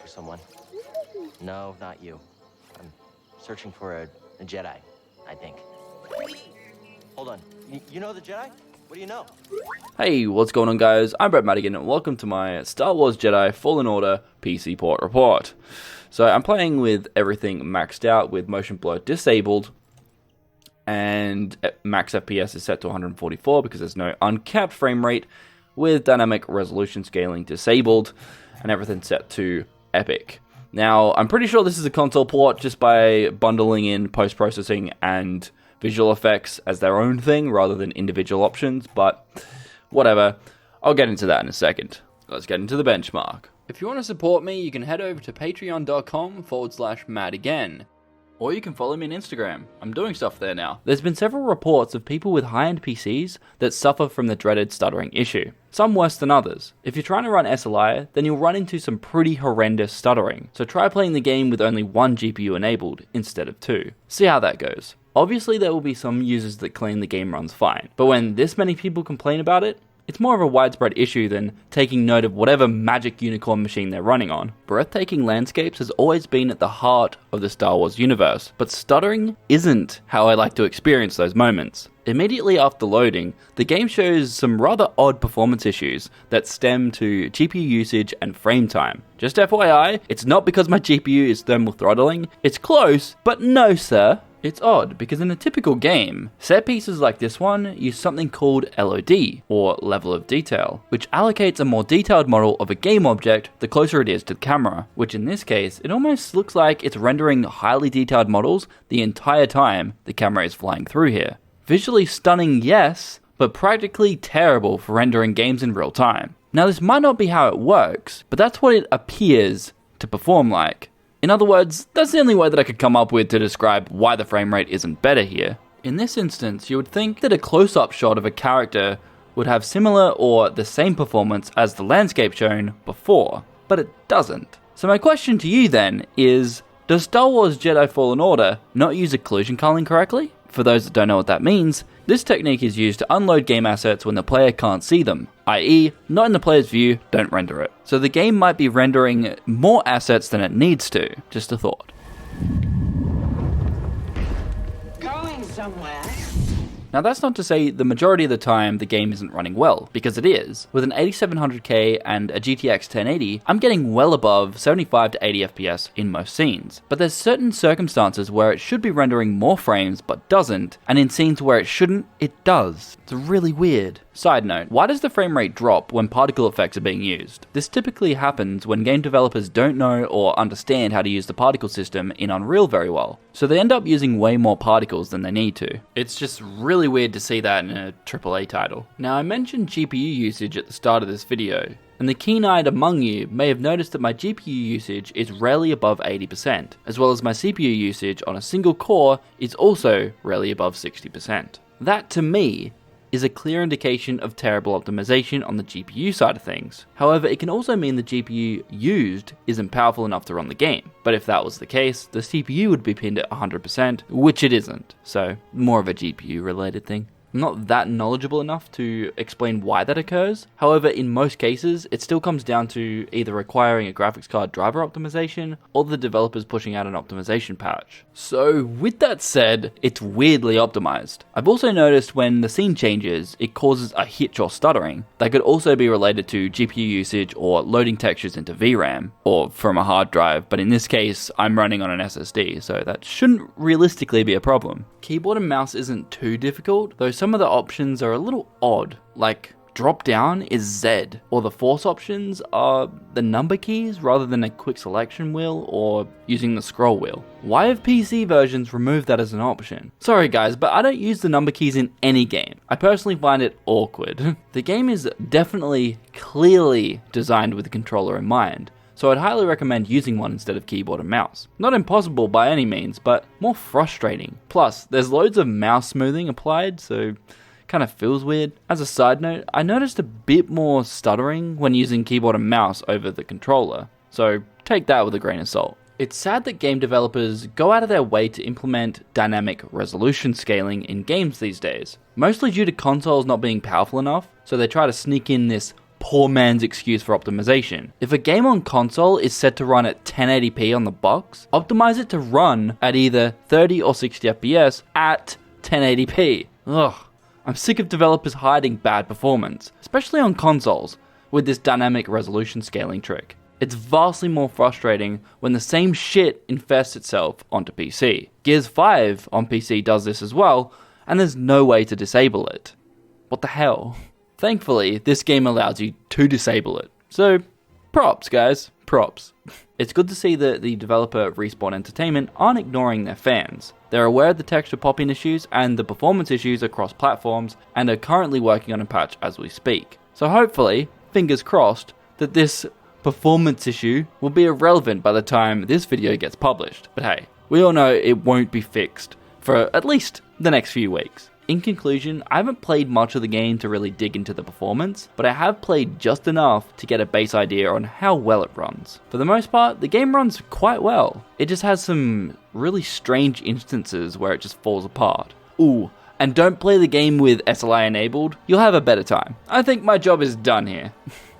for someone. No, not you. I'm searching for a Jedi, I think. Hold on. You know the Jedi? What do you know? Hey, what's going on, guys? I'm Brett Madigan, and welcome to my Star Wars Jedi Fallen Order PC port report. So I'm playing with everything maxed out, with motion blur disabled, and max FPS is set to 144 because there's no uncapped frame rate, with dynamic resolution scaling disabled, and everything set to epic. Now, I'm pretty sure this is a console port just by bundling in post-processing and visual effects as their own thing rather than individual options, but whatever. I'll get into that in a second. Let's get into the benchmark. If you want to support me, you can head over to patreon.com/madigan. Or you can follow me on Instagram. I'm doing stuff there now. There's been several reports of people with high-end PCs that suffer from the dreaded stuttering issue. Some worse than others. If you're trying to run SLI, then you'll run into some pretty horrendous stuttering. So try playing the game with only one GPU enabled instead of two. See how that goes. Obviously there will be some users that claim the game runs fine, but when this many people complain about it, it's more of a widespread issue than taking note of whatever magic unicorn machine they're running on. Breathtaking landscapes has always been at the heart of the Star Wars universe, but stuttering isn't how I like to experience those moments. Immediately after loading, the game shows some rather odd performance issues that stem to GPU usage and frame time. Just FYI, it's not because my GPU is thermal throttling, it's close, but no sir. It's odd, because in a typical game, set pieces like this one use something called LOD, or level of detail, which allocates a more detailed model of a game object the closer it is to the camera, which in this case, it almost looks like it's rendering highly detailed models the entire time the camera is flying through here. Visually stunning, yes, but practically terrible for rendering games in real time. Now this might not be how it works, but that's what it appears to perform like. In other words, that's the only way that I could come up with to describe why the frame rate isn't better here. In this instance, you would think that a close-up shot of a character would have similar or the same performance as the landscape shown before, but it doesn't. So my question to you then is, does Star Wars Jedi Fallen Order not use occlusion culling correctly? For those that don't know what that means, this technique is used to unload game assets when the player can't see them, i.e., not in the player's view, don't render it. So the game might be rendering more assets than it needs to. Just a thought. Going somewhere. Now that's not to say the majority of the time the game isn't running well, because it is. With an 8700K and a GTX 1080, I'm getting well above 75 to 80 FPS in most scenes. But there's certain circumstances where it should be rendering more frames but doesn't, and in scenes where it shouldn't, it does. It's really weird. Side note, why does the frame rate drop when particle effects are being used? This typically happens when game developers don't know or understand how to use the particle system in Unreal very well, so they end up using way more particles than they need to. It's just really weird to see that in a AAA title. Now I mentioned GPU usage at the start of this video, and the keen-eyed among you may have noticed that my GPU usage is rarely above 80%, as well as my CPU usage on a single core is also rarely above 60%. That, to me, is a clear indication of terrible optimization on the GPU side of things. However, it can also mean the GPU used isn't powerful enough to run the game. But if that was the case, the CPU would be pinned at 100%, which it isn't. So, more of a GPU related thing. I'm not that knowledgeable enough to explain why that occurs. However, in most cases, it still comes down to either requiring a graphics card driver optimization or the developers pushing out an optimization patch. So with that said, it's weirdly optimized. I've also noticed when the scene changes, it causes a hitch or stuttering. That could also be related to GPU usage or loading textures into VRAM or from a hard drive, but in this case, I'm running on an SSD, so that shouldn't realistically be a problem. Keyboard and mouse isn't too difficult, though some of the options are a little odd, like drop down is Z, or the force options are the number keys rather than a quick selection wheel or using the scroll wheel. Why have PC versions removed that as an option? Sorry guys, but I don't use the number keys in any game. I personally find it awkward. The game is definitely clearly designed with the controller in mind, so I'd highly recommend using one instead of keyboard and mouse. Not impossible by any means, but more frustrating. Plus, there's loads of mouse smoothing applied, so kind of feels weird. As a side note, I noticed a bit more stuttering when using keyboard and mouse over the controller, so take that with a grain of salt. It's sad that game developers go out of their way to implement dynamic resolution scaling in games these days, mostly due to consoles not being powerful enough, so they try to sneak in this poor man's excuse for optimization. If a game on console is set to run at 1080p on the box, optimize it to run at either 30 or 60 FPS at 1080p. Ugh. I'm sick of developers hiding bad performance, especially on consoles, with this dynamic resolution scaling trick. It's vastly more frustrating when the same shit infests itself onto PC. Gears 5 on PC does this as well, and there's no way to disable it. What the hell? Thankfully, this game allows you to disable it. So, props guys, props. It's good to see that the developer Respawn Entertainment aren't ignoring their fans. They're aware of the texture popping issues and the performance issues across platforms, and are currently working on a patch as we speak. So hopefully, fingers crossed, that this performance issue will be irrelevant by the time this video gets published. But hey, we all know it won't be fixed for at least the next few weeks. In conclusion, I haven't played much of the game to really dig into the performance, but I have played just enough to get a base idea on how well it runs. For the most part, the game runs quite well. It just has some really strange instances where it just falls apart. Ooh, and don't play the game with SLI enabled, you'll have a better time. I think my job is done here.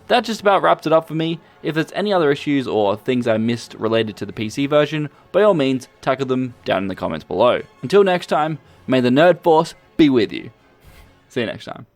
That just about wraps it up for me. If there's any other issues or things I missed related to the PC version, by all means, tackle them down in the comments below. Until next time, may the Nerd Force be with you. See you next time.